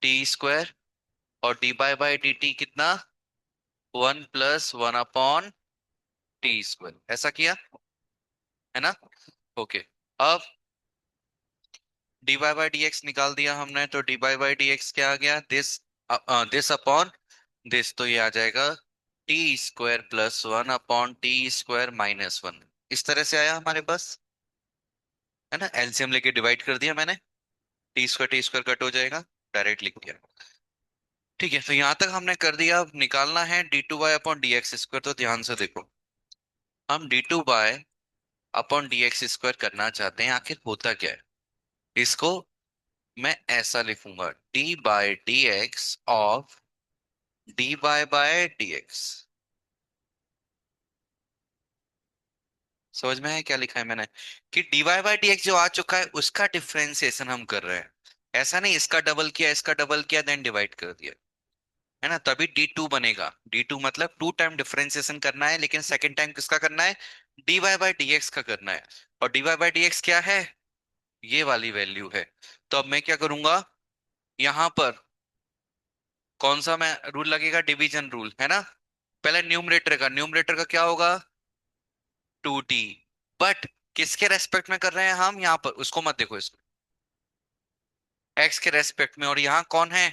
T square, और D by D T कितना, 1 + 1 upon T square, ऐसा किया है ना। ओके, अब D Y by D X निकाल दिया हमने, तो डी बाई डी एक्स क्या आ गया, दिस अपॉन दिस, तो ये आ जाएगा t² + 1 अपॉन t² - 1, इस तरह से आया हमारे पास, है ना। एलसीएम लेके डिवाइड कर दिया मैंने, टी स्क्वायर कट हो जाएगा, डायरेक्ट लिख दिया। ठीक है, तो यहां तक हमने कर दिया। अब निकालना है d2y/dx², तो ध्यान से देखो, हम d2y/dx² करना चाहते हैं, आखिर होता क्या है। इसको मैं ऐसा लिखूंगा, d/dx ऑफ dy/dx। समझ में है क्या लिखा है मैंने, कि dy/dx जो आ चुका है उसका डिफरेंशिएशन हम कर रहे हैं। ऐसा नहीं इसका डबल किया, इसका डबल किया, देन डिवाइड कर दिया, है ना। तभी d2 बनेगा। d2 मतलब 2 टाइम डिफरेंशिएशन करना है, लेकिन सेकंड टाइम किसका करना है, dy/dx का करना है। और dy/dx क्या है, ये वाली वैल्यू है। तो अब मैं क्या करूंगा, यहां पर कौन सा मैं रूल लगेगा, डिवीजन रूल, है ना। पहले न्यूमरेटर का क्या होगा, 2t। बट किसके रेस्पेक्ट में कर रहे हैं हम, यहां पर उसको मत देखो, इसको x के रेस्पेक्ट में, और यहाँ कौन है,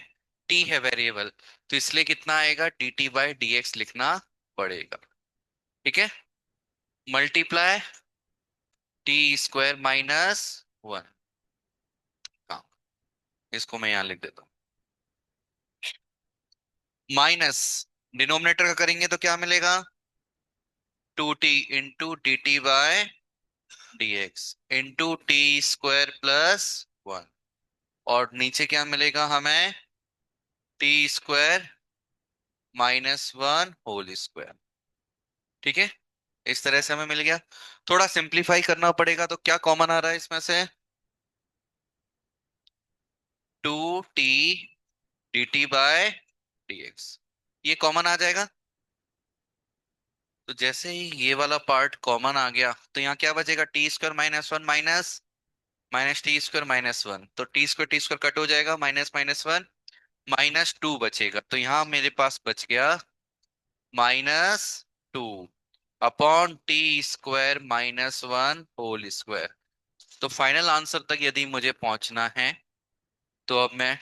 t है वेरिएबल। तो इसलिए कितना आएगा, dt/dx लिखना पड़ेगा। ठीक है, मल्टीप्लाई t² - 1। हाँ, इसको मैं यहां लिख देता हूँ, माइनस, डिनोमिनेटर का करेंगे तो क्या मिलेगा, 2t × dt/dx × t² + 1। और नीचे क्या मिलेगा हमें, t² - 1 होल स्क्वायर। ठीक है, इस तरह से हमें मिल गया। थोड़ा सिंप्लीफाई करना पड़ेगा, तो क्या कॉमन आ रहा है इसमें से, 2t dt/dx, ये कॉमन आ जाएगा। तो जैसे ही ये वाला पार्ट कॉमन आ गया, तो यहाँ क्या बचेगा, t² - 1 माइनस t² - 1, तो t² कट हो जाएगा, -1 -2 बचेगा। तो यहाँ मेरे पास बच गया -2 अपॉन t² - 1 होल स्क्वायर। तो फाइनल आंसर तक यदि मुझे पहुंचना है, तो अब मैं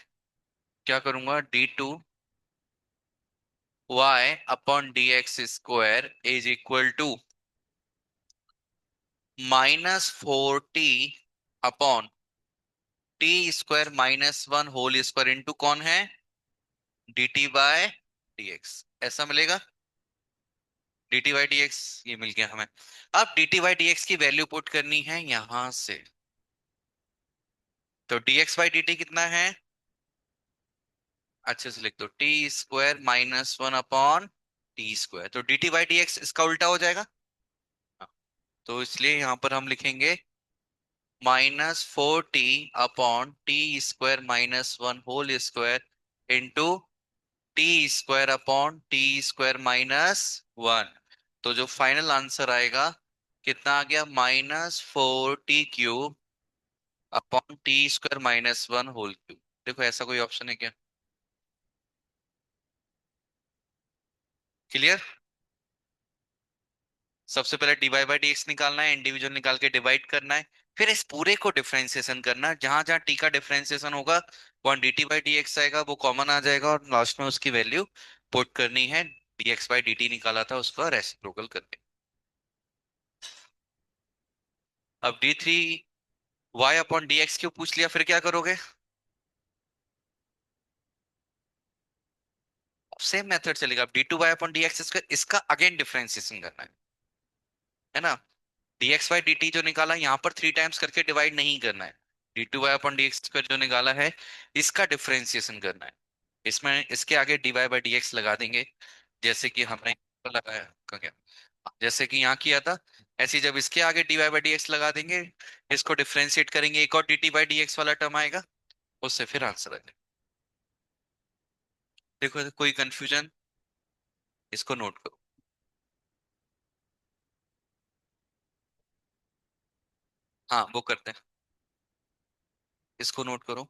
क्या करूंगा, d2y/dx² = -4t upon t² - 1 whole square into कौन है, dt/dx, ऐसा मिलेगा। dt/dx ये मिल गया हमें। अब dt/dx की वैल्यू पुट करनी है यहां से, तो dx/dt कितना है, अच्छे से लिख दो, t² - 1 अपॉन t², तो dt/dx इसका उल्टा हो जाएगा। हाँ, तो इसलिए यहां पर हम लिखेंगे -4t upon t² - 1 whole square into t² upon t² - 1। तो जो फाइनल आंसर आएगा, कितना आ गया, -4t³ upon t² - 1 whole cube. देखो ऐसा कोई ऑप्शन है क्या, क्लियर। सबसे पहले dy/dx निकालना है, इंडिविजुअल निकाल के डिवाइड करना है, फिर इस पूरे को डिफरेंशिएशन करना है, जहां जहां t का डिफरेंशिएशन होगा वहां dt/dx आएगा, वो कॉमन आ जाएगा, और लास्ट में उसकी वैल्यू पुट करनी है, dx/dt निकाला था उसका रेसिप्रोकल करके। अब d3y/dx क्यों पूछ लिया, फिर क्या करोगे, सेम मेथड चलेगा। अब d2y/dx² इसका अगेन डिफरेंशिएशन करना है ना। dx/dt जो निकाला यहाँ पर 3 टाइम्स करके डिवाइड नहीं करना है, d2y/dx² जो निकाला है इसका डिफरेंशिएशन करना है। इसमें इसके आगे dy/dx लगा देंगे, जैसे कि हमने यहाँ पर लगाया क्या, जैसे कि यहाँ किया था, ऐसे ही जब इसके आगे dy/dx लगा देंगे, इसको डिफरेंशिएट करेंगे, एक और dt/dx वाला टर्म आएगा, उससे फिर आंसर आ जाएगा। देखो कोई कंफ्यूजन, इसको नोट करो। हाँ वो करते हैं, इसको नोट करो।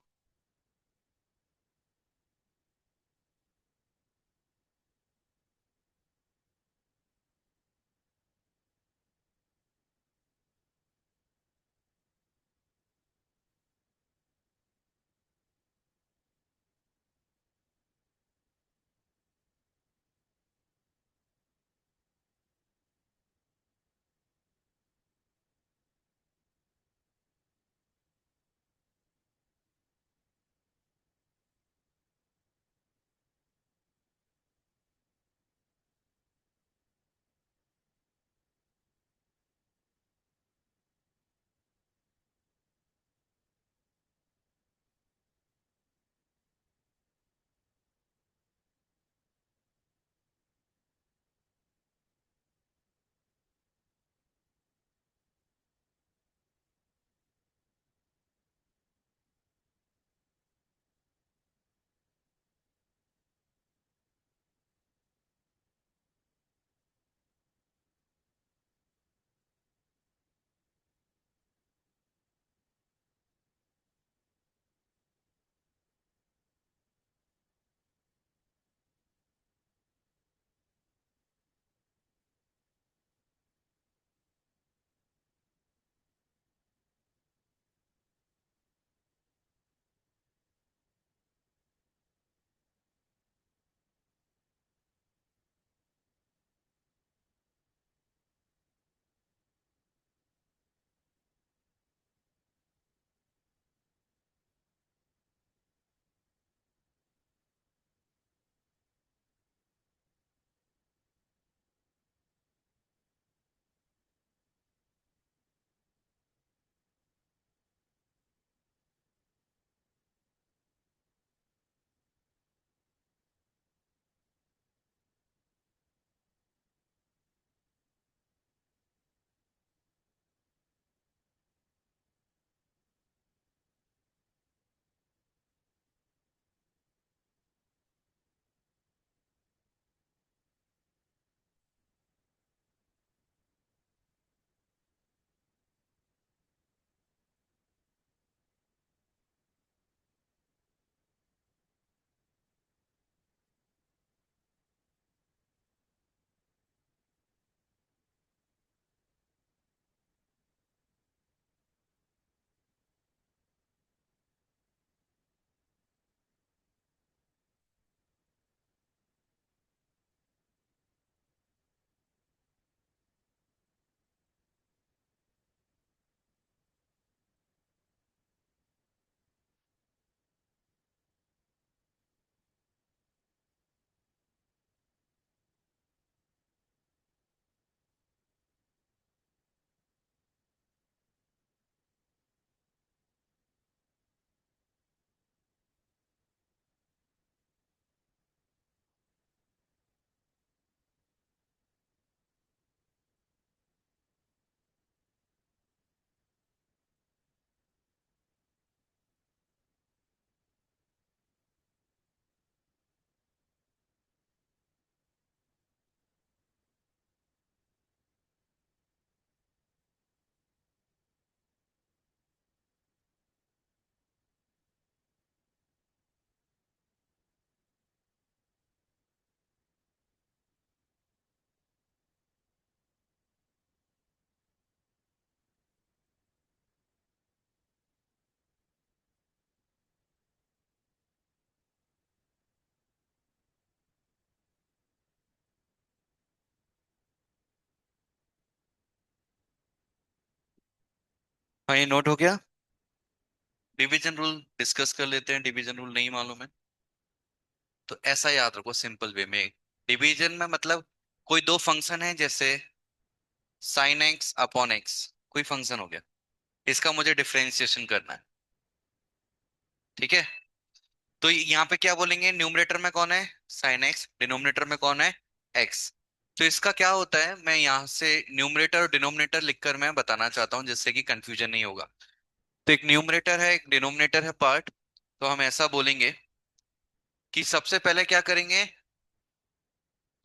हाँ ये नोट हो गया। डिवीजन रूल डिस्कस कर लेते हैं, डिवीजन रूल नहीं मालूम है तो ऐसा याद रखो सिंपल वे में। डिवीजन में मतलब कोई दो फंक्शन है, जैसे साइन एक्स अपॉन एक्स, कोई फंक्शन हो गया, इसका मुझे डिफरेंशिएशन करना है। ठीक है, तो यहाँ पे क्या बोलेंगे, न्यूमरेटर में कौन है, साइन एक्स, डिनोमिनेटर में कौन है, एक्स। तो इसका क्या होता है, मैं यहाँ से न्यूमरेटर और डिनोमिनेटर लिखकर मैं बताना चाहता हूँ जिससे कि कंफ्यूजन नहीं होगा। तो एक न्यूमरेटर है एक डिनोमिनेटर है पार्ट। तो हम ऐसा बोलेंगे कि सबसे पहले क्या करेंगे,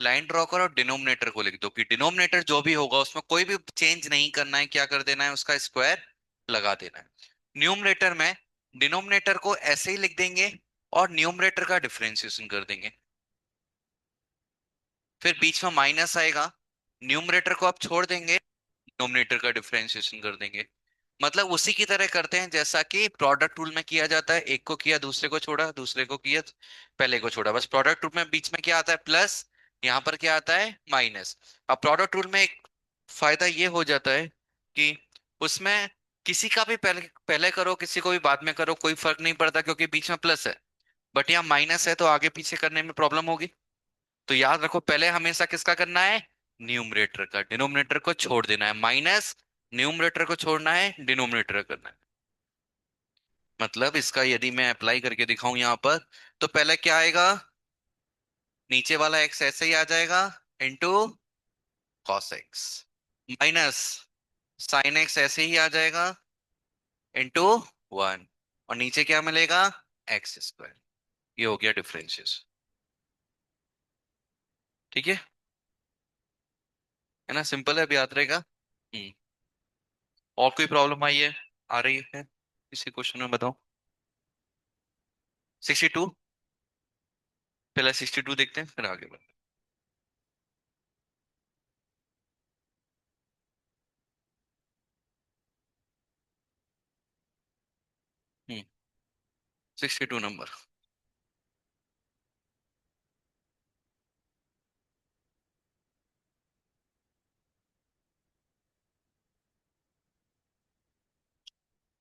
लाइन ड्रॉ करो और डिनोमिनेटर को लिख दो कि डिनोमिनेटर जो भी होगा उसमें कोई भी चेंज नहीं करना है, क्या कर देना है, उसका स्क्वायर लगा देना है। न्यूमरेटर में डिनोमिनेटर को ऐसे ही लिख देंगे और न्यूमरेटर का डिफरेंशिएशन कर देंगे। फिर बीच में माइनस आएगा, न्यूमरेटर को आप छोड़ देंगे, डिनोमिनेटर का डिफरेंशिएशन कर देंगे। मतलब उसी की तरह करते हैं जैसा कि प्रोडक्ट रूल में किया जाता है, एक को किया दूसरे को छोड़ा, दूसरे को किया पहले को छोड़ा। बस प्रोडक्ट रूल में बीच में क्या आता है, प्लस, यहाँ पर क्या आता है, माइनस। अब प्रोडक्ट रूल में एक फायदा ये हो जाता है कि उसमें किसी का भी पहले पहले करो किसी को भी बाद में करो कोई फर्क नहीं पड़ता, क्योंकि बीच में प्लस है। बट यहाँ माइनस है तो आगे पीछे करने में प्रॉब्लम होगी। तो याद रखो पहले हमेशा किसका करना है, न्यूमरेटर का, डिनोमिनेटर को छोड़ देना है, माइनस, न्यूमरेटर को छोड़ना है, डिनोमिनेटर करना है। मतलब इसका यदि मैं अप्लाई करके दिखाऊं यहाँ पर, तो पहले क्या आएगा, नीचे वाला एक्स ऐसे ही आ जाएगा, into cos x, minus sine x ऐसे ही आ जाएगा, इंटू वन, और नीचे क्या मिलेगा, एक्स स्क्वायर। ये हो गया डिफरेंशिएशन। ठीक है ना, सिंपल है, अब याद रहेगा। और कोई प्रॉब्लम आई है, आ रही है इसी क्वेश्चन में, बताओ। 62, पहले 62 देखते हैं फिर आगे बढ़ते 62 नंबर।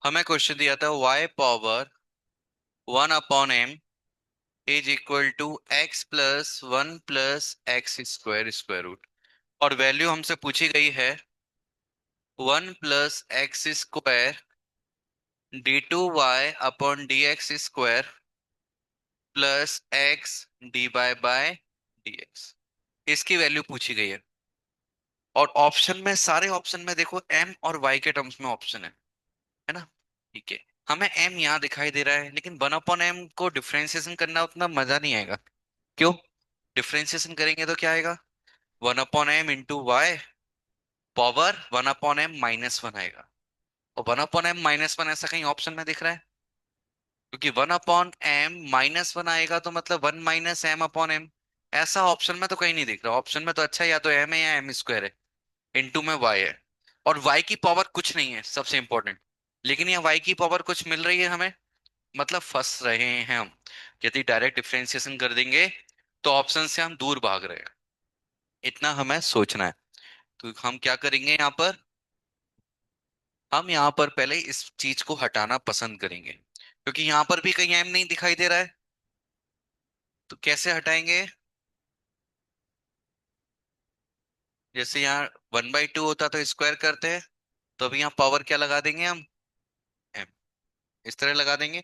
हमें क्वेश्चन दिया था y power 1/m is equal to x plus 1 plus x square square root, और वैल्यू हमसे पूछी गई है 1 plus x square d2y/dx square plus x dy/dx, इसकी वैल्यू पूछी गई है। और ऑप्शन में, सारे ऑप्शन में देखो m और y के टर्म्स में ऑप्शन है ना। ठीक है, हमें m यहाँ दिखाई दे रहा है, लेकिन 1/m को डिफरेंशिएशन करना उतना मजा नहीं आएगा। क्यों, डिफरेंशिएशन करेंगे तो क्या आएगा, 1/m × y पावर 1/m-1 आएगा। और 1/m-1 ऐसा कहीं ऑप्शन में दिख रहा है, क्योंकि 1/m-1 आएगा तो मतलब 1 - m/m, ऐसा ऑप्शन में तो कहीं नहीं दिख रहा। ऑप्शन में तो अच्छा या तो m है या m² है, इंटू में y है, और y की पावर कुछ नहीं है सबसे इंपॉर्टेंट। लेकिन यहाँ y की पावर कुछ मिल रही है हमें, मतलब फंस रहे हैं हम। यदि डायरेक्ट डिफरेंशिएशन कर देंगे तो ऑप्शन से हम दूर भाग रहे हैं, इतना हमें सोचना है। तो हम क्या करेंगे यहाँ पर, हम यहाँ पर पहले इस चीज को हटाना पसंद करेंगे, क्योंकि यहाँ पर भी कहीं एम नहीं दिखाई दे रहा है। तो कैसे हटाएंगे, जैसे यहाँ 1/2 होता तो स्क्वायर करते हैं, तो अभी यहाँ पावर क्या लगा देंगे हम, एम, इस तरह लगा देंगे।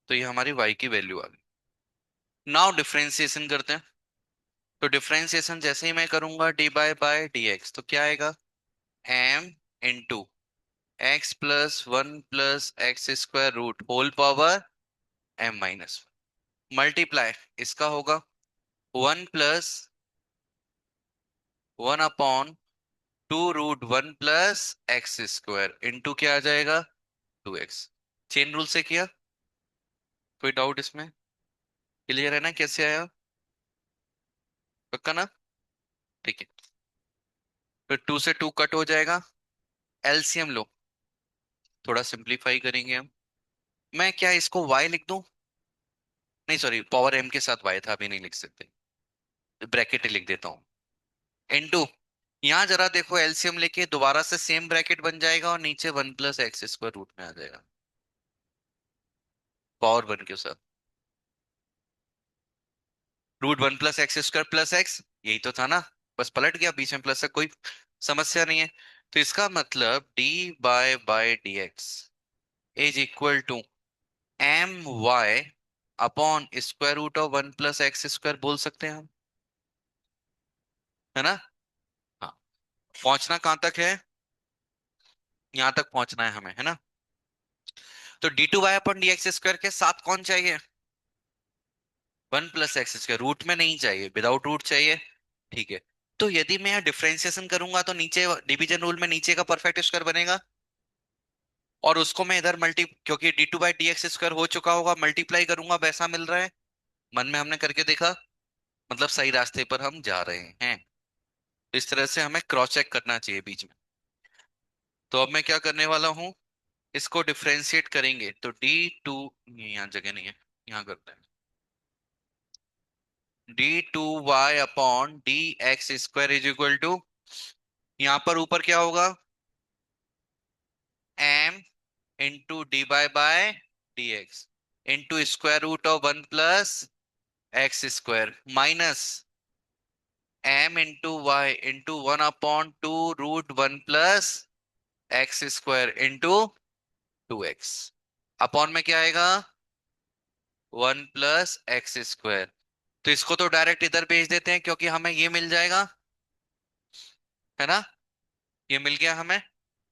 तो ये हमारी y की वैल्यू आ गई। नाउ डिफरेंशिएशन करते हैं। तो डिफरेंशिएशन जैसे ही मैं करूंगा dy/dx, तो क्या आएगा, m into x+1 + x² whole power m-1, इसका होगा 1+1/2√1 + x² इंटू क्या आ जाएगा, 2x। चेन रूल से किया, कोई डाउट इसमें, क्लियर है ना कैसे आया, पक्का ना। ठीक है, फिर 2 से 2 कट हो जाएगा, एलसीएम लो, थोड़ा सिंप्लीफाई करेंगे हम। मैं क्या इसको y लिख दूं, नहीं सॉरी, पावर m के साथ y था, अभी नहीं लिख सकते, ब्रैकेट लिख देता हूँ, इनटू यहाँ जरा देखो, एलसीएम लेके दोबारा से सेम ब्रैकेट बन जाएगा और नीचे 1 + x² रूट में आ जाएगा। पावर बन के सर, √1 + x² + x, यही तो था ना। बस पलट गया, बीच में प्लस है, कोई समस्या नहीं है। तो इसका मतलब dy/dx is equal to my/√(1 + x²) बोल सकते हैं हम, है ना। हाँ, पहुंचना कहाँ तक है, यहाँ तक पहुंचना है हमें, है ना। तो d2y/dx² के साथ कौन चाहिए, 1 + x², रूट में नहीं चाहिए, विदाउट रूट चाहिए। ठीक है। तो यदि मैं यहाँ डिफरेंशिएशन करूंगा तो नीचे डिवीजन रूल में नीचे का परफेक्ट स्क्वायर बनेगा, और उसको मैं इधर मल्टी, क्योंकि d2/dx² हो चुका होगा, मल्टीप्लाई करूंगा, वैसा मिल रहा है। मन में हमने करके देखा, मतलब सही रास्ते पर हम जा रहे हैं। तो इस तरह से हमें क्रॉस चेक करना चाहिए बीच में। तो अब मैं क्या करने वाला हूँ, इसको डिफरेंशिएट करेंगे तो d2, यहाँ जगह नहीं है, यहाँ करते हैं, d2y/dx² यहाँ पर ऊपर क्या होगा, m × dy/dx into √(1 + x²) minus m × 1/2 √(1 + x²) into 2x। Upon में क्या आएगा, 1 + x²। तो इसको तो डायरेक्ट इधर भेज देते हैं, क्योंकि हमें ये मिल जाएगा, है ना। ये मिल गया हमें,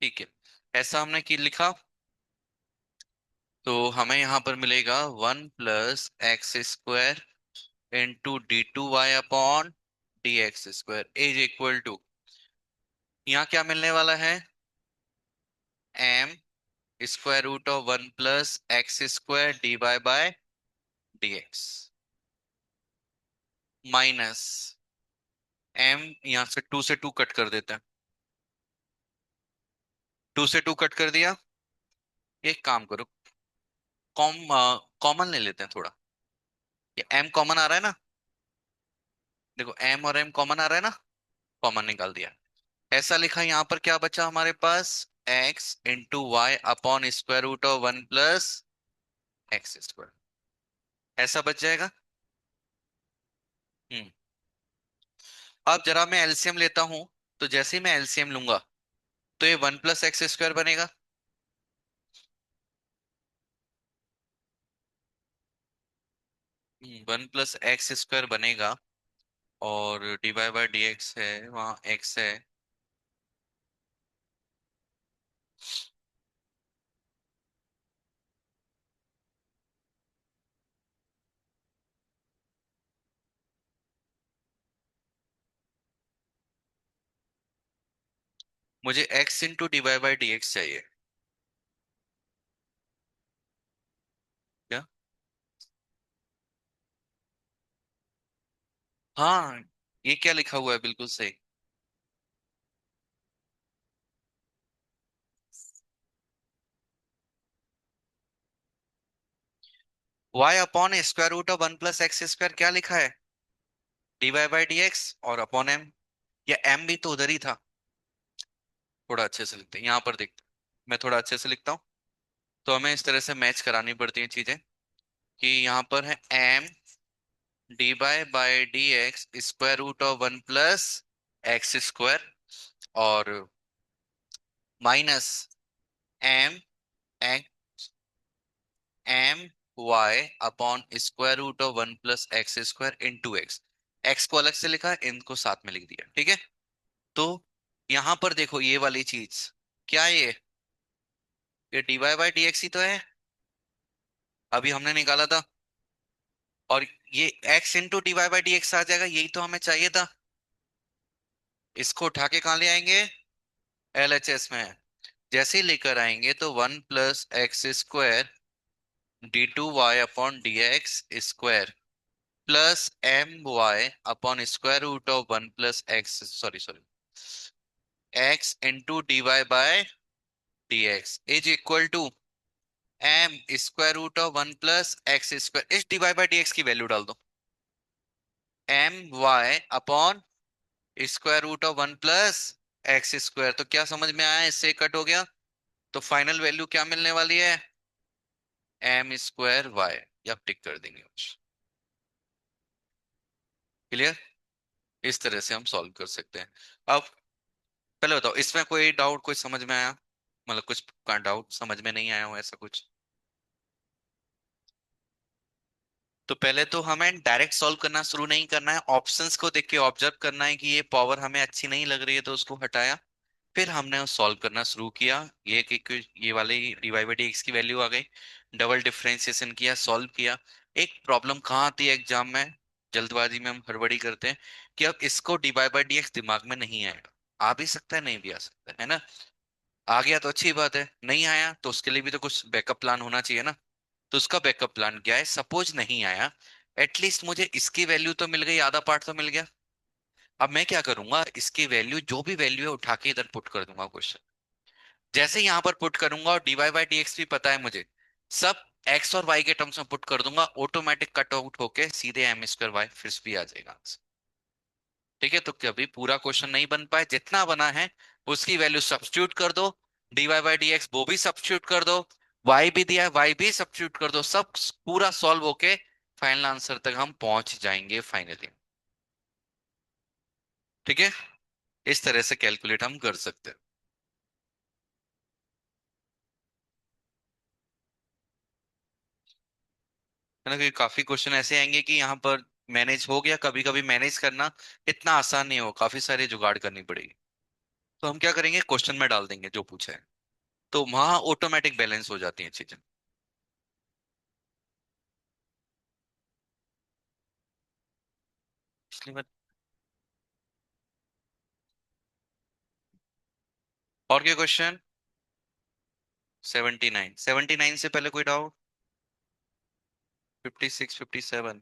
ठीक है। ऐसा हमने की लिखा, तो हमें यहाँ पर मिलेगा 1 + x² into d2y/dx² is equal to, यहाँ क्या मिलने वाला है, m√(1 + x²) dy/dx minus m, यहाँ से 2 से 2 कट कर देते हैं, 2 से 2 कट कर दिया। एक काम करो, कॉमन ले लेते हैं थोड़ा, ये m कॉमन आ रहा है ना, देखो m और m कॉमन आ रहा है ना, कॉमन निकाल दिया। ऐसा लिखा, यहाँ पर क्या बचा हमारे पास, x × y/(1 + x²) ऐसा बच जाएगा। हम्म। अब जरा मैं एलसीएम लेता हूं, तो जैसे ही मैं एलसीएम लूंगा तो ये 1 + x² बनेगा। 1 + x² बनेगा, और dy/dx है, वहाँ x है। मुझे x इंटू dy/dx चाहिए। क्या, हाँ, ये क्या लिखा हुआ है, बिल्कुल सही। y/(1 + x²) क्या लिखा है, dy/dx और अपॉन m, या m भी तो उधर ही था। थोड़ा अच्छे से लिखते हैं, यहाँ पर देखते हैं, मैं थोड़ा अच्छे से लिखता हूँ। तो हमें इस तरह से मैच करानी पड़ती हैं चीजें, कि यहाँ पर है m dy/dx √(1 + x²) और minus m my/(1 + x²) x को अलग से लिखा, इनको साथ में लिख दिया, ठीक है। तो यहां पर देखो ये वाली चीज, क्या है ये dy/dx ही तो है, अभी हमने निकाला था। और ये x इंटू dy/dx आ जाएगा, यही तो हमें चाहिए था। इसको उठा के कहाँ ले आएंगे, एलएचएस में। जैसे ही लेकर आएंगे तो 1 + x² d2y/dx² +my/(1 + x), x into dy/dx is equal to m√(1 + x²). इस dy/dx की वैल्यू डाल दो, my/(1 square root of 1 + x², तो क्या समझ में आया, इससे कट हो गया। तो फाइनल वैल्यू क्या मिलने वाली है, m²y। या टिक कर देंगे। क्लियर। इस तरह से हम सॉल्व कर सकते हैं। अब पहले बताओ, इसमें कोई डाउट, कोई समझ में आया, मतलब कुछ का डाउट समझ में नहीं आया हो ऐसा कुछ। तो पहले तो हमें डायरेक्ट सॉल्व करना शुरू नहीं करना है, ऑप्शंस को देख के ऑब्जर्व करना है कि ये पावर हमें अच्छी नहीं लग रही है तो उसको हटाया। फिर हमने सॉल्व करना शुरू किया। ये वाले dy बाई डी एक्स की वैल्यू आ गई। डबल डिफरेंशिएशन किया, सॉल्व किया। एक प्रॉब्लम कहाँ आती है एग्जाम में, जल्दबाजी में हम हड़बड़ी करते हैं कि अब इसको dy बाई डी एक्स दिमाग में नहीं आएगा। आ भी सकता है, नहीं भी आ सकता है ना। आ गया तो अच्छी बात है, नहीं आया तो उसके लिए भी तो कुछ बैकअप प्लान होना चाहिए ना। तो उसका बैकअप प्लान क्या है, सपोज नहीं आया, एटलीस्ट मुझे इसकी वैल्यू तो मिल गई, आधा पार्ट तो मिल गया। अब मैं क्या करूंगा, इसकी वैल्यू जो भी वैल्यू है उठा के इधर पुट कर दूंगा क्वेश्चन। जैसे ही यहां पर पुट करूंगा और dy बाई डी एक्स भी पता है मुझे, सब x और y के टर्म्स में पुट कर दूंगा, ऑटोमेटिक कट आउट होके सीधे m²y फिर भी आ जाएगा। ठीक है, तो कभी पूरा क्वेश्चन नहीं बन पाए, जितना बना है उसकी वैल्यू सब्स्टिट्यूट कर दो, dy बाई डी एक्स वो भी सब्स्टिट्यूट कर दो, y भी दिया है y भी सब्स्टिट्यूट कर दो, सब पूरा सॉल्व होके फाइनल आंसर तक हम पहुंच जाएंगे फाइनली। ठीक है, इस तरह से कैलकुलेट हम कर सकते हैं। है ना, कि काफी क्वेश्चन ऐसे आएंगे कि यहाँ पर मैनेज हो गया, कभी कभी मैनेज करना इतना आसान नहीं हो, काफी सारे जुगाड़ करनी पड़ेगी। तो हम क्या करेंगे, क्वेश्चन में डाल देंगे जो पूछा है, तो वहां ऑटोमेटिक बैलेंस हो जाती हैं चीजें। इसलिए और क्या क्वेश्चन, 79, 79 से पहले कोई डाउट, 56, 57।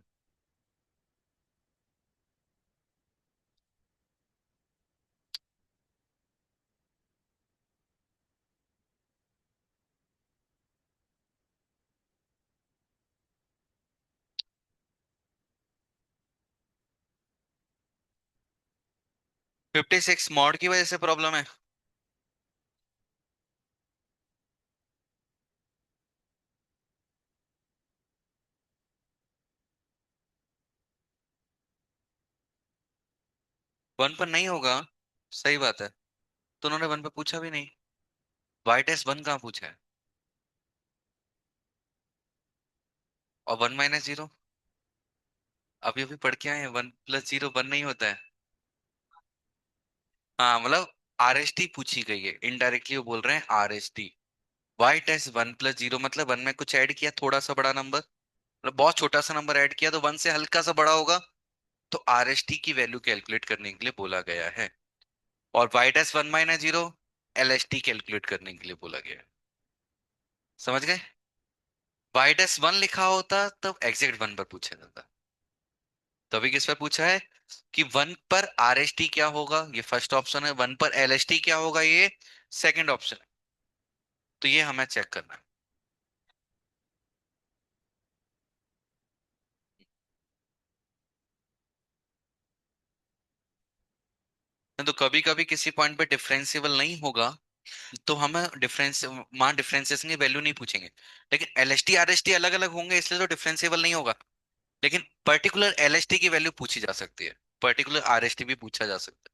56 मॉड की वजह से प्रॉब्लम है। 1 पर नहीं होगा, सही बात है। तो उन्होंने 1 पे पूछा भी नहीं, वाई टेस्ट 1 कहाँ पूछा है। और 1 - 0, अभी अभी पढ़ के आए हैं, 1 + 0 1 नहीं होता है। हाँ मतलब आर एस टी पूछी गई है, इनडायरेक्टली वो बोल रहे हैं R S T. Y test 1 + 0 मतलब 1 में कुछ ऐड किया, थोड़ा सा बड़ा नंबर, मतलब बहुत छोटा सा नंबर ऐड किया तो 1 से हल्का सा बड़ा होगा। तो आर एस टी की वैल्यू कैलकुलेट करने के लिए बोला गया है। और Y test 1 - 0 L S T calculate करने के लिए बोला गया है। समझ गए। वाई टेस्ट 1 लिखा होता तब एग्जैक्ट 1 पर पूछा जाता। तो अभी किस पर पूछा है कि 1 पर आर एस टी क्या होगा, ये फर्स्ट ऑप्शन है, 1 पर एल एस टी क्या होगा, ये सेकंड ऑप्शन है। तो ये हमें चेक करना है। तो कभी कभी किसी पॉइंट पे डिफरेंशिएबल नहीं होगा, तो हमें डिफरेंस वहां डिफरेंशिएशन की वैल्यू नहीं पूछेंगे। लेकिन एलएसटी आरएसटी अलग अलग होंगे, इसलिए तो डिफरेंशिएबल नहीं होगा। लेकिन पर्टिकुलर एलएसटी की वैल्यू पूछी जा सकती है, पर्टिकुलर आरएसटी भी पूछा जा सकता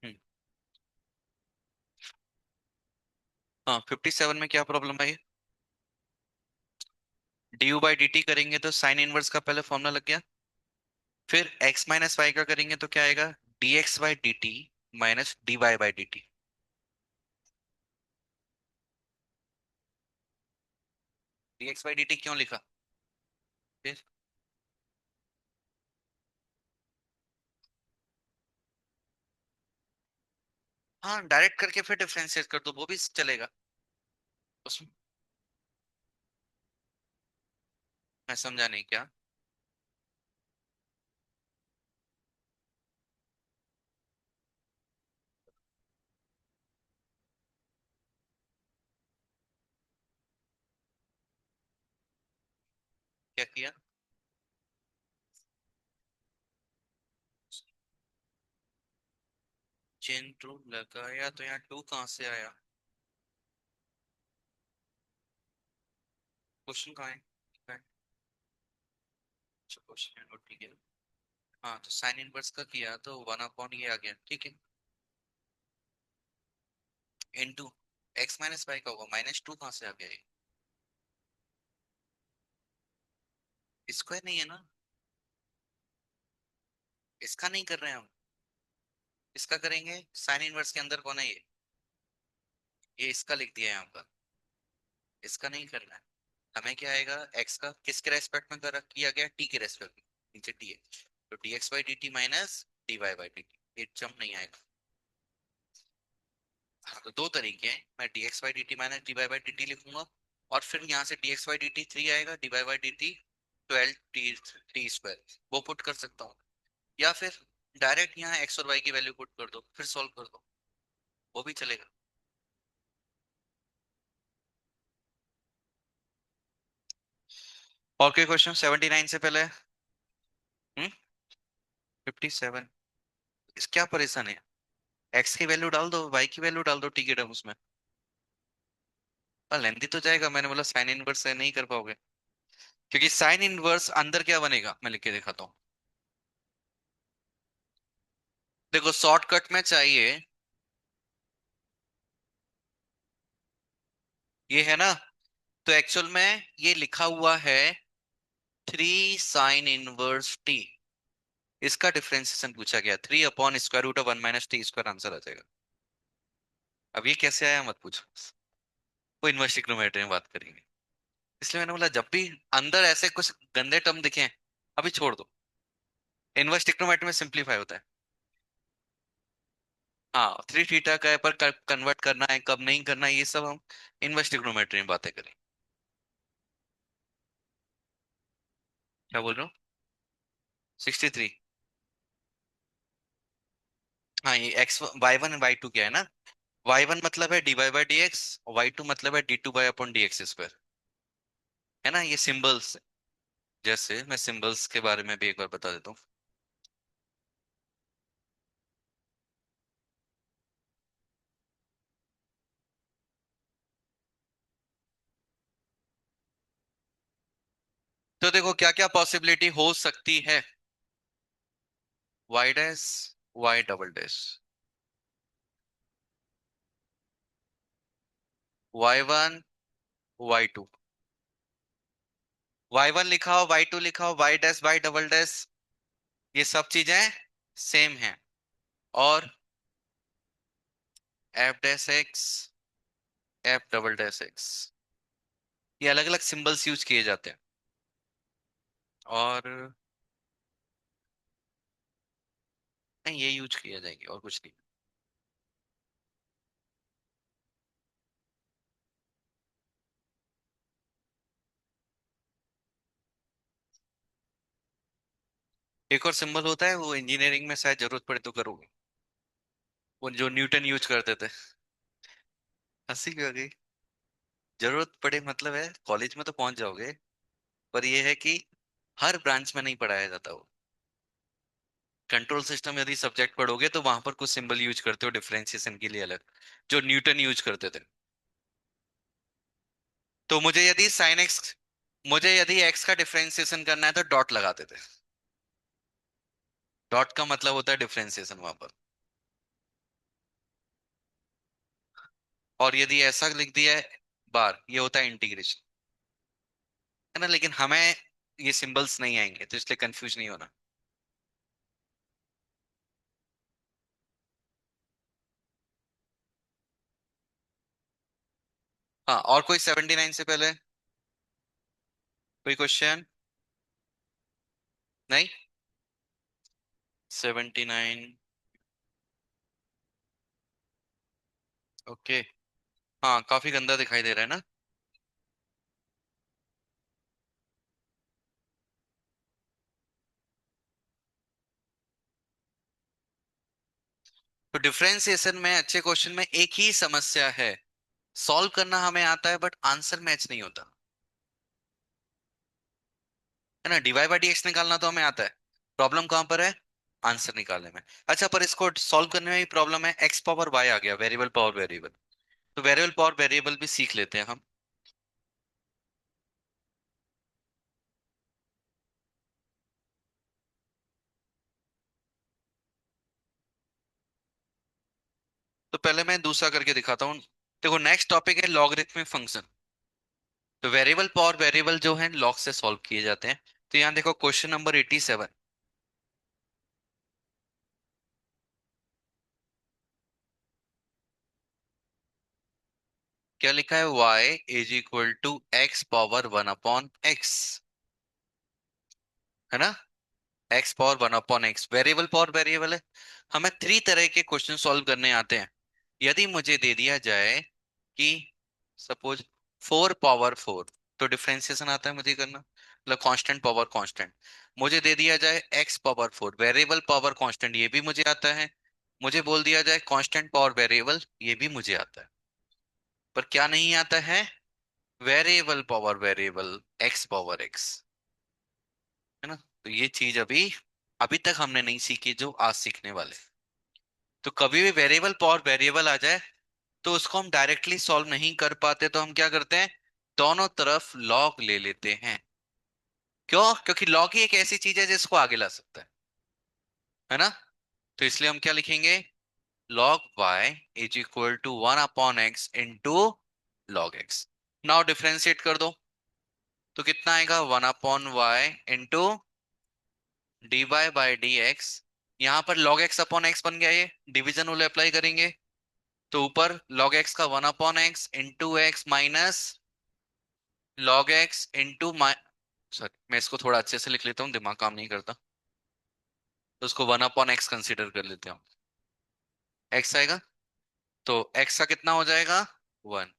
है। हाँ, 57 में क्या problem I. D U by D T करेंगे तो साइन इनवर्स का पहले फॉर्मूला लग गया। फिर x - y का करेंगे तो क्या आएगा, D X by D T minus D Y by D T. D X by D T क्यों लिखा फिर। हाँ, डायरेक्ट करके फिर डिफरेंशिएट कर दो, वो भी चलेगा। उसमें मैं समझा नहीं क्या। क्या किया। चेन टू लगाया तो यहाँ टू कहाँ से आया? क्वेश्चन कहाँ है? क्वेश्चन है, ठीक है। हाँ तो साइन इनवर्स का किया तो वन अपॉन ये आ गया, ठीक है। इनटू एक्स माइनस वाई का होगा, माइनस टू कहाँ से आ गया ये? स्क्वायर नहीं है ना? इसका नहीं कर रहे हैं हम, इसका करेंगे। साइन इनवर्स के अंदर कौन है ये इसका लिख दिया है यहाँ पर। इसका नहीं करना है। हमें क्या आएगा, एक्स का किसके रेस्पेक्ट में कर किया गया, टी के रेस्पेक्ट में, नीचे टी है। तो D X by D T minus D Y by D T, ये जंप नहीं आएगा। हाँ तो दो तरीके हैं, मैं D X by D T minus D Y by D T लिखूंगा, और फिर यहाँ से D X by D T three आएगा, D Y by D T 12 T square, वो पुट कर सकता हूँ। या फिर डायरेक्ट यहाँ एक्स और वाई की वैल्यू पुट कर दो, फिर सॉल्व कर दो, वो भी चलेगा। और कोई क्वेश्चन 79 से पहले? 57। इस क्या परेशान है? एक्स की वैल्यू डाल दो, वाई की वैल्यू डाल दो, टी के टर्म्स में। लेंथी तो जाएगा, मैंने बोला साइन इनवर्स से नहीं कर पाओगे, क्योंकि साइन इनवर्स अंदर क्या बनेगा मैं लिख के दिखाता हूँ। देखो शॉर्टकट में चाहिए, ये है ना, तो एक्चुअल में ये लिखा हुआ है 3 sin 1 t। इसका डिफरेंशिएशन पूछा गया, 3/√1 - t स्क्वायर आंसर आ जाएगा। अब ये कैसे आया मत पूछो, वो इनवर्स ट्रिग्नोमेट्री में बात करेंगे। इसलिए मैंने बोला जब भी अंदर ऐसे कुछ गंदे टर्म दिखे अभी छोड़ दो, इनवर्स ट्रिग्नोमेट्री में सिंपलीफाई होता है। हाँ 3 थीटा का है, पर कन्वर्ट करना है कब नहीं करना है, ये सब हम इनवर्स ट्रिग्नोमेट्री में बातें करें। क्या बोल रहे हो? 63। हाँ ये X Y one Y two क्या है ना, वाई वन मतलब है D Y by D X, Y two मतलब है D two Y upon D X square, है ना, ये सिंबल्स। जैसे मैं सिंबल्स के बारे में भी एक बार बता देता हूँ। तो देखो क्या क्या पॉसिबिलिटी हो सकती है, Y dash, Y double dash, Y one, Y two, Y one लिखा हो, वाई टू लिखा हो, Y dash Y double dash, ये सब चीजें सेम है। और F dash X, F double dash X, ये अलग अलग सिंबल्स यूज किए जाते हैं। और नहीं, ये यूज किया जाएंगे और कुछ नहीं। एक और सिंबल होता है, वो इंजीनियरिंग में शायद जरूरत पड़े तो करोगे, वो जो न्यूटन यूज करते थे। हंसी क्यों आ गई? जरूरत पड़े मतलब है कॉलेज में तो पहुंच जाओगे, पर ये है कि हर ब्रांच में नहीं पढ़ाया जाता वो। कंट्रोल सिस्टम यदि सब्जेक्ट पढ़ोगे तो वहां पर कुछ सिंबल यूज करते हो डिफरेंशिएशन के लिए अलग, जो न्यूटन यूज करते थे। तो मुझे यदि एक्स का डिफरेंशिएशन करना है तो डॉट लगाते थे। डॉट का मतलब होता है डिफरेंशिएशन वहां पर। और यदि ऐसा लिख दिया है बार, ये होता है इंटीग्रेशन, है ना, लेकिन हमें ये सिंबल्स नहीं आएंगे तो इसलिए कंफ्यूज नहीं होना। हाँ और कोई 79 से पहले कोई क्वेश्चन? नहीं। 79। ओके। हाँ काफी गंदा दिखाई दे रहा है ना। तो डिफरेंशिएशन में अच्छे क्वेश्चन में एक ही समस्या है, सॉल्व करना हमें आता है बट आंसर मैच नहीं होता, है ना। डीवाई बाई डी एक्स निकालना तो हमें आता है, प्रॉब्लम कहां पर है, आंसर निकालने में। अच्छा, पर इसको सॉल्व करने में भी प्रॉब्लम है, एक्स पावर वाई आ गया, वेरिएबल पावर वेरिएबल। तो वेरिएबल पावर वेरिएबल भी सीख लेते हैं हम। तो पहले मैं दूसरा करके दिखाता हूँ। देखो, नेक्स्ट टॉपिक है लॉगरिथमिक फंक्शन। तो वेरिएबल पावर वेरिएबल जो है लॉग से सॉल्व किए जाते हैं। तो यहाँ देखो क्वेश्चन नंबर 87। क्या लिखा है, y is equal to x power one upon X, है ना। X power one upon X variable power variable है। हमें थ्री तरह के क्वेश्चन सॉल्व करने आते हैं। यदि मुझे दे दिया जाए कि सपोज फोर पावर फोर, तो डिफरेंशिएशन आता है मुझे करना, मतलब कांस्टेंट पावर कांस्टेंट। मुझे दे दिया जाए x power for variable power constant, ये भी मुझे आता है। मुझे बोल दिया जाए कांस्टेंट पावर वेरिएबल, ये भी मुझे आता है। पर क्या नहीं आता है, variable power variable x power x, है ना। तो ये चीज अभी अभी तक हमने नहीं सीखी, जो आज सीखने वाले। तो कभी भी वेरिएबल पावर वेरिएबल आ जाए तो उसको हम डायरेक्टली सॉल्व नहीं कर पाते, तो हम क्या करते हैं, दोनों तरफ लॉग ले लेते हैं। क्यों? क्योंकि लॉग ही एक ऐसी चीज है जिसको आगे ला सकता है ना। तो इसलिए हम क्या लिखेंगे, log y is equal to one upon X into log X. Now differentiate कर दो, तो कितना आएगा, one upon Y into D Y by D X. यहां पर log x अपॉन एक्स बन गया, ये डिवीजन रूल अप्लाई करेंगे। तो ऊपर log x का one upon X into x minus log x into sorry, मैं इसको थोड़ा अच्छे से लिख लेता हूँ, दिमाग काम नहीं करता। तो उसको वन अपॉन एक्स कंसिडर कर लेते हैं। एक्स आएगा, तो एक्स का कितना हो जाएगा, वन।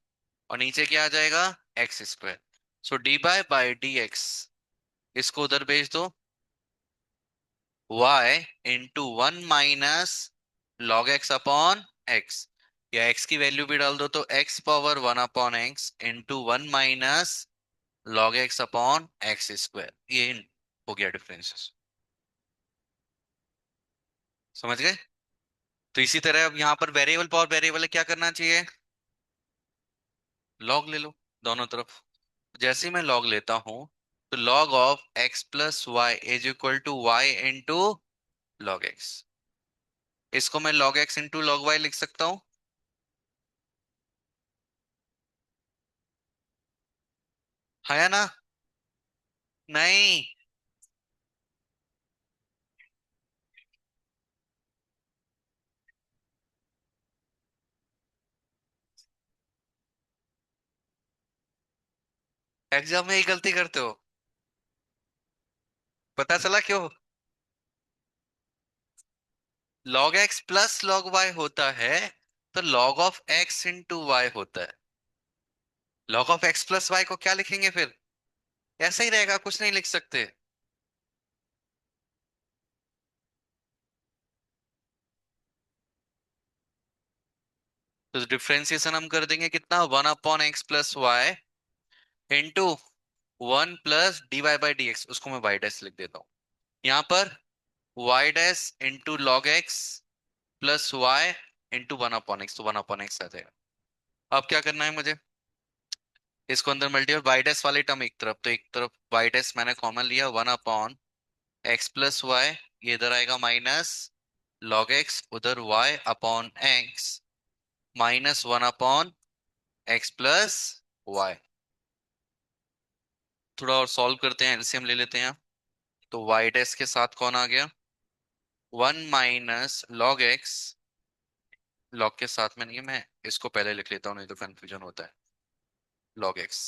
और नीचे क्या आ जाएगा, x square. So D by by D x, इसको उधर भेज दो, y into one minus log X upon x. या एक्स की वैल्यू भी डाल दो, तो X power one upon X into one minus log X upon x square. ये हो गया डिफरेंसेस। समझ गए। तो इसी तरह अब यहाँ पर वेरिएबल पावर वेरिएबल है, क्या करना चाहिए, लॉग ले लो दोनों तरफ। जैसे ही मैं लॉग लेता हूं, तो log of X plus Y is equal to Y into log X. इसको मैं log x into log Y लिख सकता हूँ, है या ना। नहीं, एग्जाम में ही गलती करते हो। पता चला क्यों, log x प्लस log y होता है, तो log of x into Y होता है। log of x plus Y को क्या लिखेंगे फिर, ऐसा ही रहेगा, कुछ नहीं लिख सकते। तो डिफरेंशिएशन हम कर देंगे कितना, one upon X plus Y into one plus D Y by D X, उसको मैं वाई डैश लिख देता हूँ। यहाँ पर Y dash into log X plus Y into one upon X, तो वन अपॉन एक्स आ जाएगा। अब क्या करना है मुझे, इसको अंदर मल्टीप्लाई, वाई डैश वाली टर्म एक तरफ, तो एक तरफ वाई डैश मैंने कॉमन लिया, one upon X plus Y, ये इधर आएगा माइनस लॉग एक्स, उधर Y upon X minus one upon X plus Y. थोड़ा और सॉल्व करते हैं, एलसीएम ले लेते हैं। तो वाई डैश के साथ कौन आ गया, one minus log x, log के साथ में नहीं है, मैं इसको पहले लिख लेता हूँ नहीं तो कंफ्यूजन होता है, log X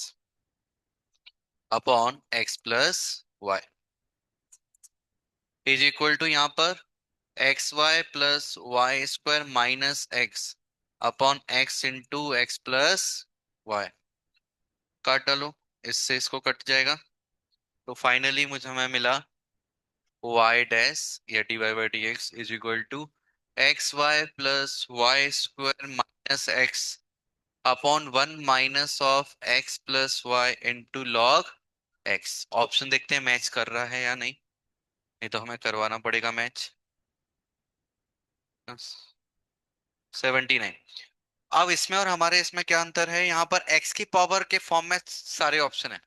upon X plus Y is equal to, यहाँ पर X Y plus Y square minus X upon X into X plus Y. काट डालो, इससे इसको कट जाएगा। तो फाइनली मुझे हमें मिला वाई डैश या D Y by D X is equal to X Y plus Y square minus X upon one minus of X plus Y into log X. Option देखते हैं मैच कर रहा है या नहीं, नहीं तो हमें करवाना पड़ेगा मैच। 79। अब इसमें और हमारे इसमें क्या अंतर है, यहाँ पर एक्स की पावर के फॉर्म में सारे ऑप्शन है,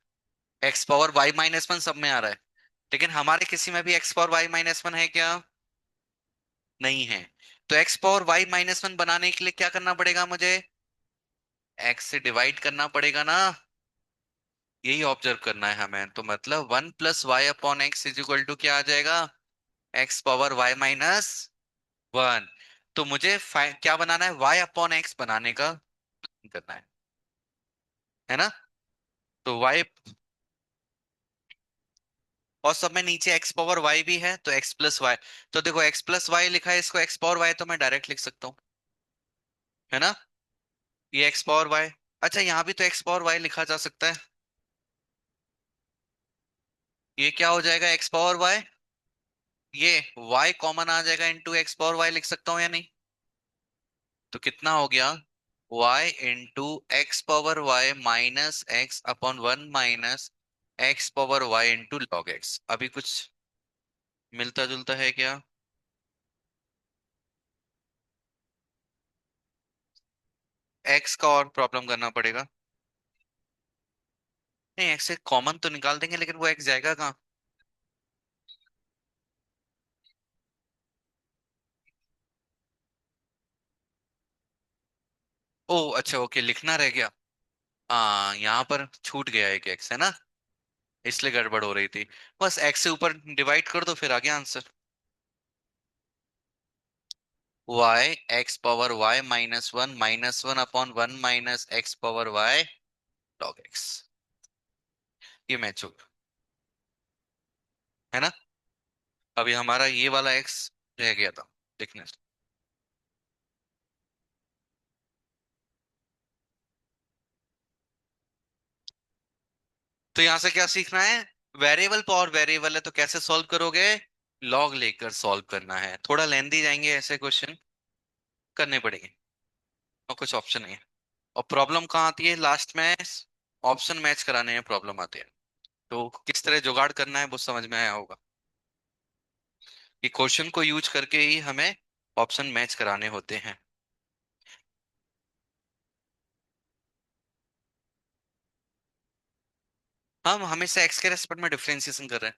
X power Y minus one सब में आ रहा है, लेकिन हमारे किसी में भी X power Y minus one है क्या? नहीं है। तो X power Y minus one बनाने के लिए क्या करना पड़ेगा मुझे? एक्स से डिवाइड करना पड़ेगा ना। यही ऑब्जर्व करना है हमें, तो मतलब 1 + y/x इज इक्वल टू क्या आ जाएगा? X power Y minus one. तो मुझे क्या बनाना है? y/x बनाने का करना है ना? तो y, और सब में नीचे x पावर y भी है, तो x+y। तो देखो x+y लिखा है, इसको x पावर y तो मैं डायरेक्ट लिख सकता हूँ, है ना? ये x पावर y। अच्छा, यहाँ भी तो x पावर y लिखा जा सकता है। ये क्या हो जाएगा x पावर y? ये y कॉमन आ जाएगा, इंटू एक्स पावर y लिख सकता हूँ या नहीं? तो कितना हो गया? y into x power y minus X upon one minus x power y into log x. अभी कुछ मिलता जुलता है क्या? एक्स का और प्रॉब्लम करना पड़ेगा। नहीं, एक्स से कॉमन तो निकाल देंगे, लेकिन वो एक्स जाएगा कहाँ? ओ अच्छा, ओके, लिखना रह गया। हाँ, यहाँ पर छूट गया एक एक्स, है ना? इसलिए गड़बड़ हो रही थी। बस एक्स से ऊपर डिवाइड कर दो, फिर आ गया answer. y x power y -1 -1 upon 1 minus x power y log x. ये मैच होगा, है ना? अभी हमारा ये वाला एक्स रह गया था लिखने से। तो यहां से क्या सीखना है? वेरिएबल पावर वेरिएबल है, तो कैसे सॉल्व करोगे? लॉग लेकर सॉल्व करना है। थोड़ा लेंदी जाएंगे ऐसे क्वेश्चन, करने पड़ेंगे, और कुछ ऑप्शन नहीं है। और प्रॉब्लम कहाँ आती है लास्ट में? ऑप्शन मैच कराने में प्रॉब्लम आती है। तो किस तरह जुगाड़ करना है वो समझ में आया होगा, कि क्वेश्चन को यूज करके ही हमें ऑप्शन मैच कराने होते हैं। हम हमेशा एक्स के रेस्पेक्ट में डिफरेंशिएशन कर रहे हैं,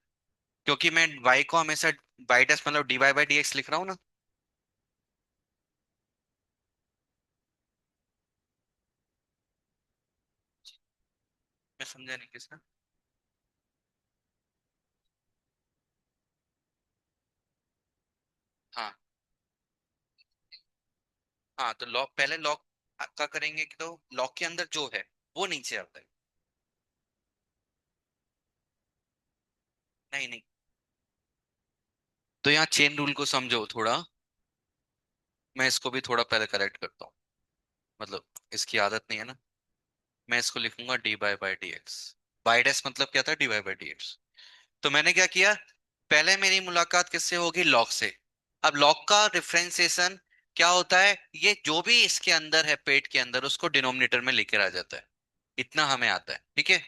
क्योंकि मैं वाई को हमेशा बाई डैश मतलब dy/dx लिख रहा हूँ ना। मैं समझा नहीं किसका। हाँ। हाँ, तो लॉग पहले लॉग का करेंगे कि, तो लॉग के अंदर जो है वो नीचे आता है। नहीं नहीं, तो यहाँ चेन रूल को समझो थोड़ा। मैं इसको भी थोड़ा पहले करेक्ट करता हूँ, मतलब इसकी आदत नहीं है ना। मैं इसको लिखूंगा dy/dx। बाई डैश मतलब क्या था? dy/dx। तो मैंने क्या किया? पहले मेरी मुलाकात किससे होगी? लॉग से। अब लॉग का डिफरेंशिएशन क्या होता है? ये जो भी इसके अंदर है, पेट के अंदर, उसको डिनोमिनेटर में लेकर आ जाता है। इतना हमें आता है, ठीक है?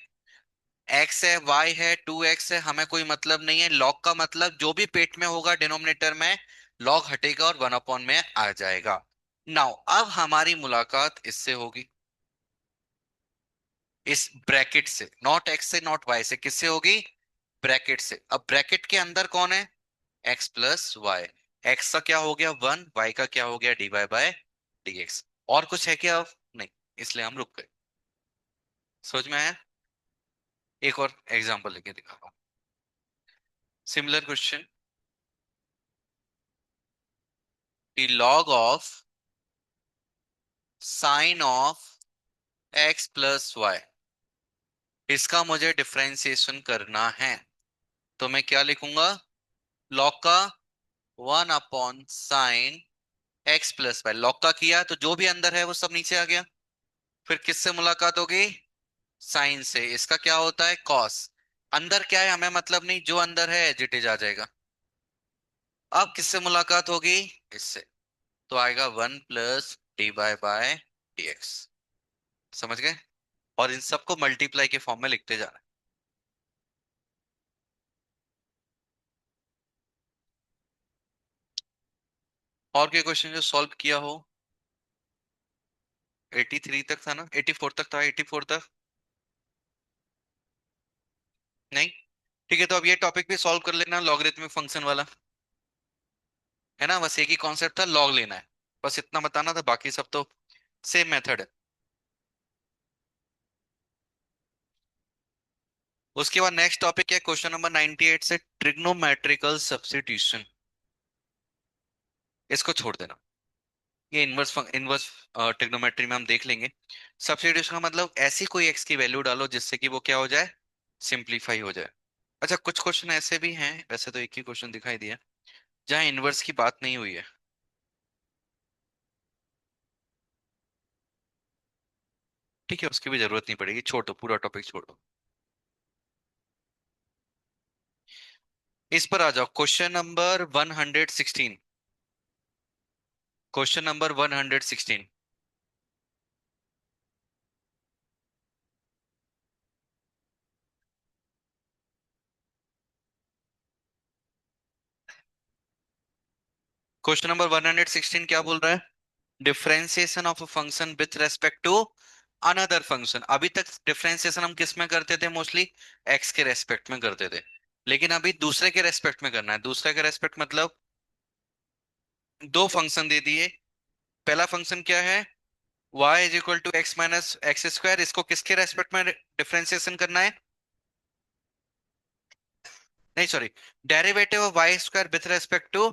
एक्स है, वाई है, 2x है, हमें कोई मतलब नहीं है। लॉग का मतलब जो भी पेट में होगा डिनोमिनेटर में, लॉग हटेगा और 1 अपॉन में आ जाएगा। नाउ अब हमारी मुलाकात इससे होगी, इस ब्रैकेट से, नॉट एक्स से नॉट वाई से, किससे होगी? ब्रैकेट से। अब ब्रैकेट के अंदर कौन है? x+y। एक्स का क्या हो गया? 1। वाई का क्या हो गया? dy/dx। और कुछ है क्या अब? नहीं, इसलिए हम रुक गए। समझ में आया? एक और एग्जांपल लेके दिखाता हूँ। Similar question, the log of sine of x+y, इसका मुझे डिफरेंशिएशन करना है। तो मैं क्या लिखूंगा? लॉग का 1/sin x+y। लॉग का किया तो जो भी अंदर है वो सब नीचे आ गया। फिर किससे मुलाकात होगी? साइन से। इसका क्या होता है? कॉस। अंदर क्या है हमें मतलब नहीं, जो अंदर है एज इट इज आ जाएगा। अब किससे मुलाकात होगी? इससे। तो आएगा 1 + dy/dx। समझ गए? और इन सबको मल्टीप्लाई के फॉर्म में लिखते जाना है। और कोई क्वेश्चन जो सॉल्व किया हो? 83 तक था ना, 84 तक था, 84 तक। नहीं। ठीक है, तो अब ये टॉपिक भी सॉल्व कर लेना, लॉगरिथमिक फंक्शन वाला। है ना, बस एक ही कॉन्सेप्ट था, लॉग लेना है। बस इतना बताना था, बाकी सब तो सेम मेथड है। उसके बाद नेक्स्ट टॉपिक है क्वेश्चन नंबर 98 से, ट्रिग्नोमेट्रिकल सब्स्टिट्यूशन। इसको छोड़ देना। ये इनवर्स ट्रिग्नोमेट्री में हम देख लेंगे। सब्स्टिट्यूशन का मतलब ऐसी कोई एक्स की वैल्यू डालो जिससे कि वो क्या हो जाए, सिंप्लीफाई हो जाए। अच्छा, कुछ क्वेश्चन ऐसे भी हैं, वैसे तो एक ही क्वेश्चन दिखाई दिया जहाँ इनवर्स की बात नहीं हुई है। ठीक है, उसकी भी जरूरत नहीं पड़ेगी, छोड़ दो, पूरा टॉपिक छोड़ दो। इस पर आ जाओ, question number 116। Question number 116। Question number 116 क्या बोल रहा है? Differentiation of a function with respect to another function. अभी तक डिफरेंशिएशन हम किस में करते थे मोस्टली? एक्स के रेस्पेक्ट में करते थे। लेकिन अभी दूसरे के रेस्पेक्ट में करना है। दूसरे के रेस्पेक्ट मतलब दो फंक्शन दे दिए। पहला फंक्शन क्या है? y is equal to x minus x square. इसको किसके रेस्पेक्ट में डिफरेंशिएशन करना है? नहीं, sorry, derivative of y square with respect to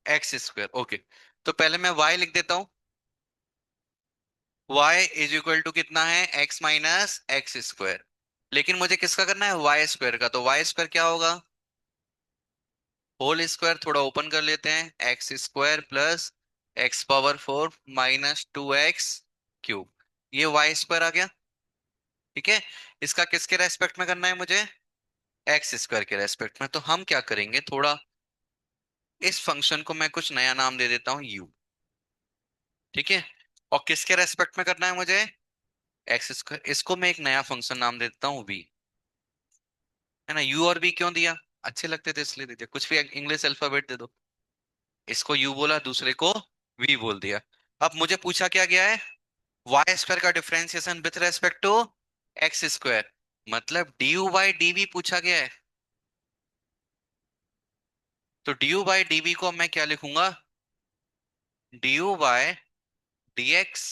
x square. Okay, तो पहले मैं y लिख देता हूं। y इज इक्वल टू कितना है? x minus x square. लेकिन मुझे किसका करना है? वाई स्क्वायर का। तो वाई स्क्वायर क्या होगा? होल स्क्वायर, थोड़ा ओपन कर लेते हैं, x square plus x power 4 minus 2x cube. ये वाई स्क्वायर आ गया। ठीक है, इसका किसके रेस्पेक्ट में करना है मुझे? एक्स स्क्वायर के रेस्पेक्ट में। तो हम क्या करेंगे, थोड़ा इस फंक्शन को मैं कुछ नया नाम दे देता हूँ, u। ठीक है, और किसके रेस्पेक्ट में करना है मुझे? X square. इसको मैं एक नया फंक्शन नाम दे देता हूँ v। है ना, u और v क्यों दिया? अच्छे लगते थे इसलिए दे दिया, कुछ भी इंग्लिश अल्फाबेट दे दो। इसको u बोला, दूसरे को v बोल दिया। अब मुझे पूछा क्या गया है? वाई स्क्वायर का differentiation with respect to x square, मतलब D U by D V पूछा गया है। तो D U by D V को मैं क्या लिखूंगा? D U by D X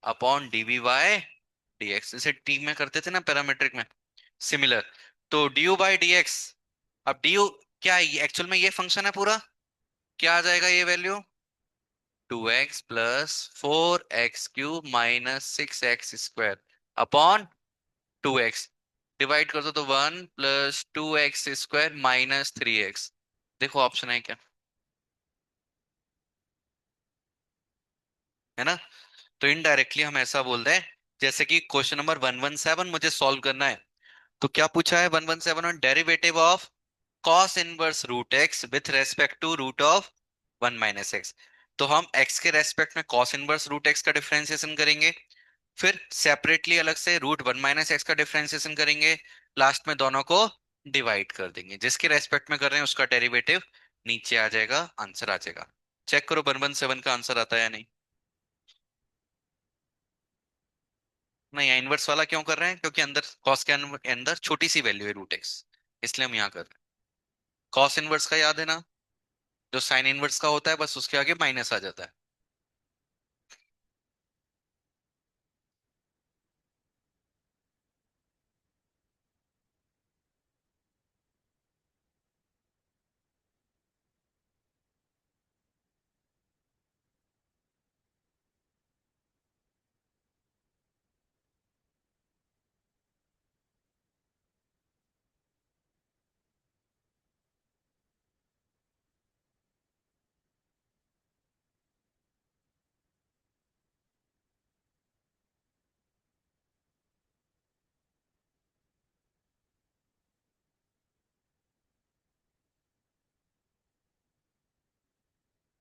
upon D V by D X. जैसे टी में करते थे ना पैरामीट्रिक में, सिमिलर। तो D U by D X. अब डी यू क्या है? एक्चुअल में ये फंक्शन है पूरा। क्या आ जाएगा ये value? 2x plus 4x cube minus 6x square upon 2x। Divide कर दो तो 1 plus 2x square minus 3x। देखो ऑप्शन है क्या? है ना, तो इनडायरेक्टली हम ऐसा बोल रहे हैं, जैसे कि क्वेश्चन नंबर 117 मुझे सॉल्व करना है। तो क्या पूछा है 117 में? Derivative of cos inverse root x with respect to root of 1 - x। तो हम x के रेस्पेक्ट में कॉस इनवर्स रूट एक्स का डिफरेंशिएशन करेंगे, फिर सेपरेटली अलग से रूट 1 - x का डिफरेंशिएशन करेंगे, लास्ट में दोनों को डिवाइड कर देंगे। जिसके रेस्पेक्ट में कर रहे हैं उसका डेरिवेटिव नीचे आ जाएगा, आंसर आ जाएगा। चेक करो 117 का आंसर आता है या नहीं। नहीं, इनवर्स वाला क्यों कर रहे हैं? क्योंकि अंदर कॉस के अंदर छोटी सी वैल्यू है रूट एक्स, इसलिए हम यहाँ कर रहे हैं। कॉस इनवर्स का याद है ना, जो साइन इनवर्स का होता है बस उसके आगे माइनस आ जाता है।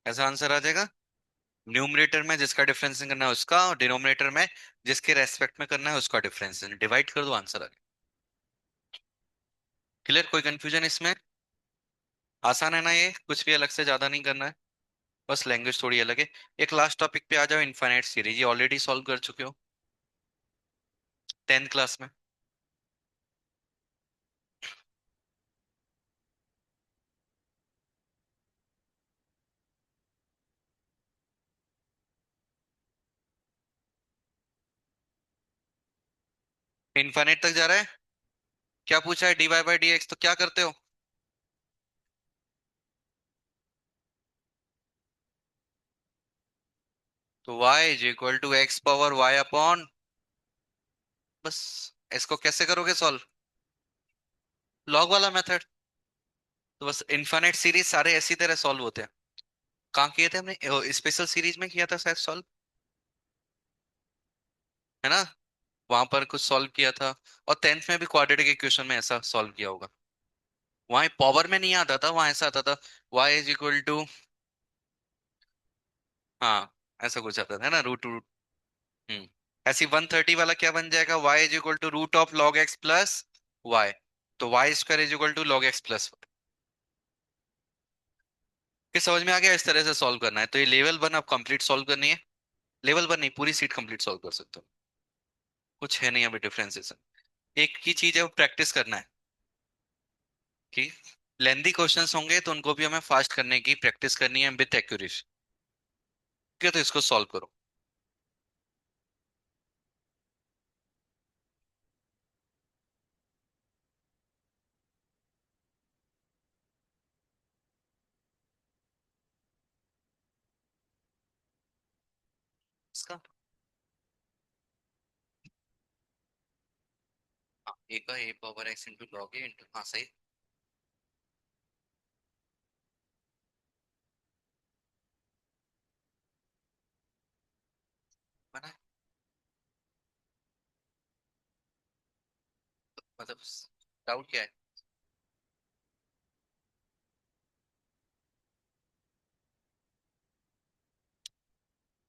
ऐसा आंसर आ जाएगा। न्यूमरेटर में जिसका डिफरेंस करना है उसका, और डिनोमिनेटर में जिसके रेस्पेक्ट में करना है उसका डिफरेंस डिवाइड कर दो, आंसर आ गया। क्लियर? कोई कंफ्यूजन इसमें? आसान है ना ये, कुछ भी अलग से ज्यादा नहीं करना है। बस लैंग्वेज थोड़ी अलग है। एक लास्ट टॉपिक पे आ जाओ, इनफाइनाइट सीरीज, ये ऑलरेडी सॉल्व कर चुके हो 10th क्लास में। इनफाइनाइट तक जा रहा है। क्या पूछा है, D Y by D x, तो क्या करते हो? तो y is equal to x power y upon, बस। इसको कैसे करोगे सॉल्व? लॉग वाला मेथड। तो बस इनफाइनाइट सीरीज सारे ऐसी तरह सॉल्व होते हैं। कहाँ किए थे हमने, स्पेशल सीरीज में किया था शायद सॉल्व, है ना? वहां पर कुछ सॉल्व किया था। और 10th में भी क्वाड्रेटिक इक्वेशन में ऐसा सॉल्व किया होगा। वहां पावर में नहीं आता था, वहां ऐसा आता था, y इज इक्वल टू, हाँ, ऐसा कुछ आता था, है ना, रूट रूट। हम्म। ऐसी 130 वाला क्या बन जाएगा, y is equal to root of log X plus Y. तो Y square is equal to log X plus. कि समझ में आ गया? इस तरह से सॉल्व करना है, तो ये लेवल 1 अब कंप्लीट सॉल्व करनी है। लेवल 1 नहीं, पूरी सीट कंप्लीट सॉल्व कर सकते हो। कुछ है नहीं अभी डिफरेंसेशन। एक ही चीज है, वो प्रैक्टिस करना है कि लेंदी क्वेश्चंस होंगे तो उनको भी हमें फास्ट करने की प्रैक्टिस करनी है विथ एक्यूरेसी। ठीक है, तो इसको सॉल्व करो। इसका, हाँ, ए का ए पावर एक्स इंटू लॉग ए इंटू, हाँ सही। बना। मतलब डाउट क्या है?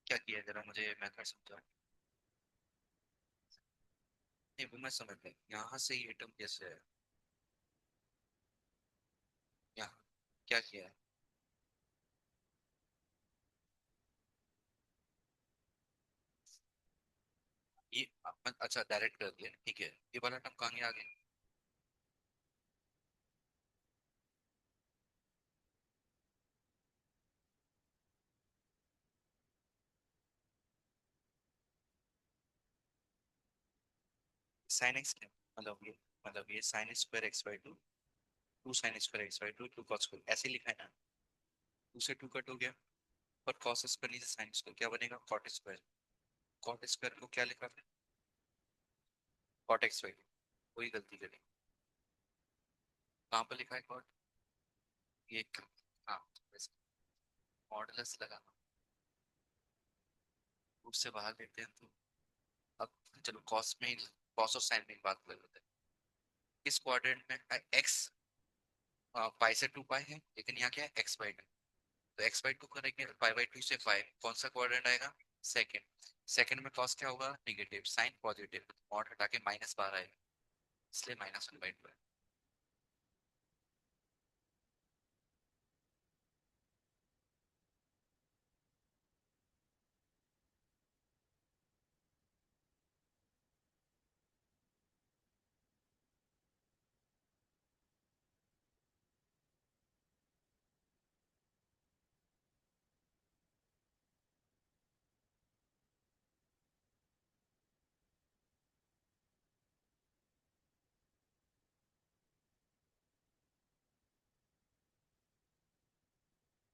क्या किया है जरा मुझे मेथड समझाओ। नहीं, वो मैं समझ गया, यहाँ से ये टर्म कैसे है? यहाँ क्या किया है? ये अच्छा, डायरेक्ट कर दिया, ठीक है। ये वाला टर्म कहाँ गया आगे? साइन एक्स, मतलब ये sine square x by two, two sine square x by two, two cos square, ऐसे लिखा है ना। टू से टू कट हो गया, और कॉस स्क्वायर नीचे साइन स्क्वायर, क्या बनेगा, कॉट स्क्वायर। कॉट स्क्वायर को क्या लिखा था? Cot x by two. वही गलती करी। कहाँ पर लिखा है कॉट? ये, हाँ, मॉडुलस लगाना। रूट से बाहर लेते हैं तो, अब चलो कॉस में, कॉस और साइन में एक बात कर लेते हैं। इस क्वाड्रेंट में एक्स पाई से 2 पाई है, लेकिन यहाँ क्या है, एक्स बाई टू। तो एक्स बाई टू करेंगे, पाई बाई टू से 5, कौन सा क्वाड्रेंट आएगा? सेकंड। सेकंड में कॉस क्या होगा, निगेटिव, साइन पॉजिटिव, मॉड हटा के माइनस बाहर आएगा, इसलिए -1/2 है।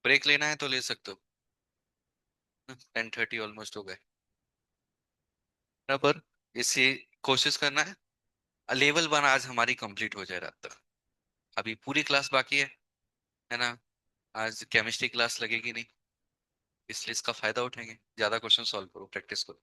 ब्रेक लेना है तो ले सकते हो। 10:30 ऑलमोस्ट हो गए। बराबर। इसी कोशिश करना है, लेवल 1 आज हमारी कंप्लीट हो जाए रात तक। अभी पूरी क्लास बाकी है ना? आज केमिस्ट्री क्लास लगेगी नहीं, इसलिए इसका फायदा उठाएंगे, ज्यादा क्वेश्चन सॉल्व करो, प्रैक्टिस करो।